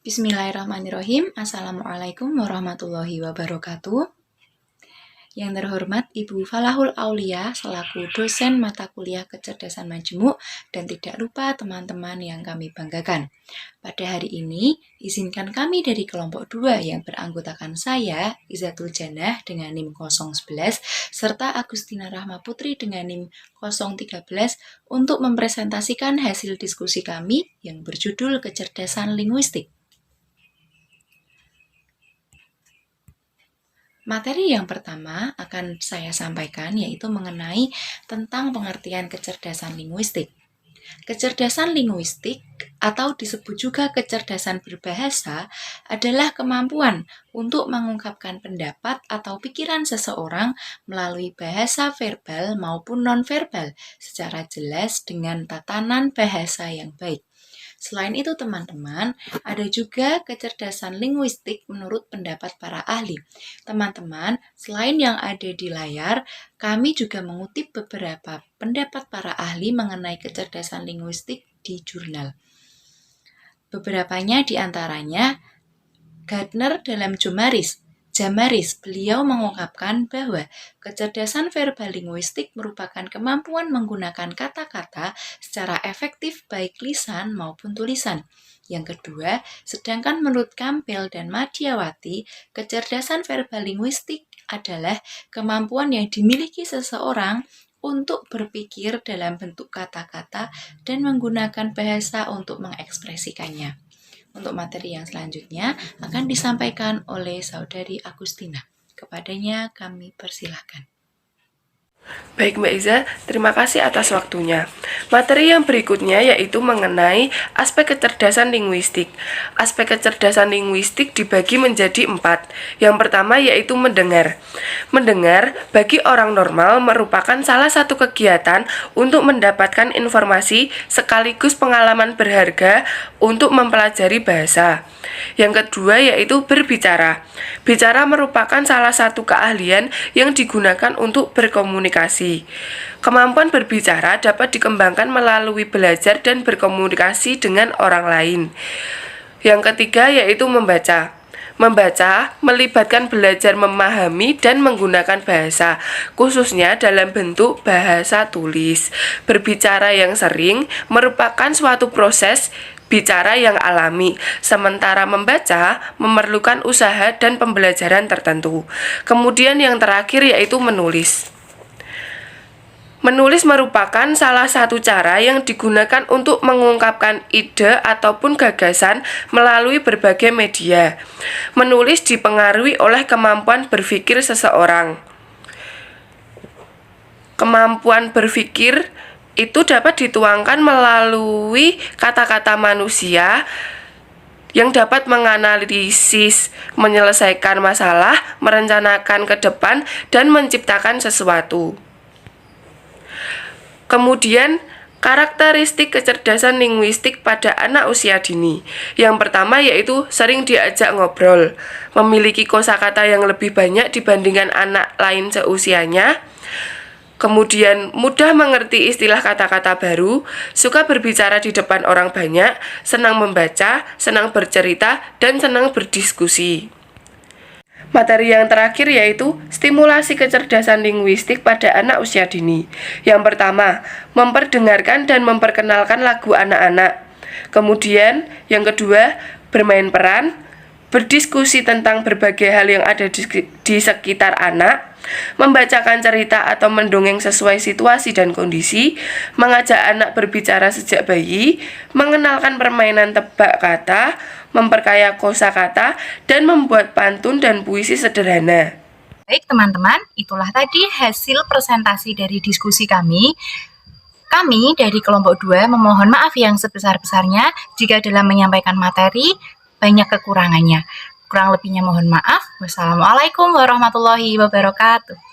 Bismillahirrahmanirrahim. Assalamualaikum warahmatullahi wabarakatuh. Yang terhormat Ibu Falahul Aulia selaku dosen mata kuliah kecerdasan majemuk dan tidak lupa teman-teman yang kami banggakan. Pada hari ini, izinkan kami dari kelompok 2 yang beranggotakan saya, Izatul Janah dengan NIM 011, serta Agustina Rahma Putri dengan NIM 013 untuk mempresentasikan hasil diskusi kami yang berjudul kecerdasan linguistik. Materi yang pertama akan saya sampaikan yaitu mengenai tentang pengertian kecerdasan linguistik. Kecerdasan linguistik atau disebut juga kecerdasan berbahasa adalah kemampuan untuk mengungkapkan pendapat atau pikiran seseorang melalui bahasa verbal maupun nonverbal secara jelas dengan tatanan bahasa yang baik. Selain itu teman-teman, ada juga kecerdasan linguistik menurut pendapat para ahli. Teman-teman, selain yang ada di layar, kami juga mengutip beberapa pendapat para ahli mengenai kecerdasan linguistik di jurnal. Beberapanya diantaranya Gardner dalam Jamaris, beliau mengungkapkan bahwa kecerdasan verbal linguistik merupakan kemampuan menggunakan kata-kata secara efektif baik lisan maupun tulisan. Yang kedua, sedangkan menurut Campbell dan Madiawati, kecerdasan verbal linguistik adalah kemampuan yang dimiliki seseorang untuk berpikir dalam bentuk kata-kata dan menggunakan bahasa untuk mengekspresikannya. Untuk materi yang selanjutnya akan disampaikan oleh Saudari Agustina. Kepadanya kami persilahkan. Baik Mbak Iza, terima kasih atas waktunya. Materi yang berikutnya yaitu mengenai aspek kecerdasan linguistik. Aspek kecerdasan linguistik dibagi menjadi 4. Yang pertama yaitu mendengar. Mendengar bagi orang normal merupakan salah satu kegiatan untuk mendapatkan informasi sekaligus pengalaman berharga untuk mempelajari bahasa. Yang kedua yaitu berbicara. Bicara merupakan salah satu keahlian yang digunakan untuk berkomunikasi. Kemampuan berbicara dapat dikembangkan melalui belajar dan berkomunikasi dengan orang lain. Yang ketiga yaitu membaca. Membaca melibatkan belajar memahami dan menggunakan bahasa, khususnya dalam bentuk bahasa tulis. Berbicara yang sering merupakan suatu proses bicara yang alami, sementara membaca memerlukan usaha dan pembelajaran tertentu. Kemudian yang terakhir yaitu menulis. Menulis merupakan salah satu cara yang digunakan untuk mengungkapkan ide ataupun gagasan melalui berbagai media. Menulis dipengaruhi oleh kemampuan berpikir seseorang. Kemampuan berpikir itu dapat dituangkan melalui kata-kata manusia yang dapat menganalisis, menyelesaikan masalah, merencanakan ke depan, dan menciptakan sesuatu. Kemudian, karakteristik kecerdasan linguistik pada anak usia dini. Yang pertama yaitu sering diajak ngobrol, memiliki kosakata yang lebih banyak dibandingkan anak lain seusianya. Kemudian mudah mengerti istilah kata-kata baru, suka berbicara di depan orang banyak, senang membaca, senang bercerita, dan senang berdiskusi. Materi yang terakhir yaitu stimulasi kecerdasan linguistik pada anak usia dini. Yang pertama, memperdengarkan dan memperkenalkan lagu anak-anak. Kemudian, yang kedua, bermain peran, berdiskusi tentang berbagai hal yang ada di sekitar anak, membacakan cerita atau mendongeng sesuai situasi dan kondisi, mengajak anak berbicara sejak bayi, mengenalkan permainan tebak kata, memperkaya kosakata, dan membuat pantun dan puisi sederhana. Baik teman-teman, itulah tadi hasil presentasi dari diskusi kami. Kami dari kelompok 2 memohon maaf yang sebesar-besarnya jika dalam menyampaikan materi banyak kekurangannya. Kurang lebihnya mohon maaf. Wassalamualaikum warahmatullahi wabarakatuh.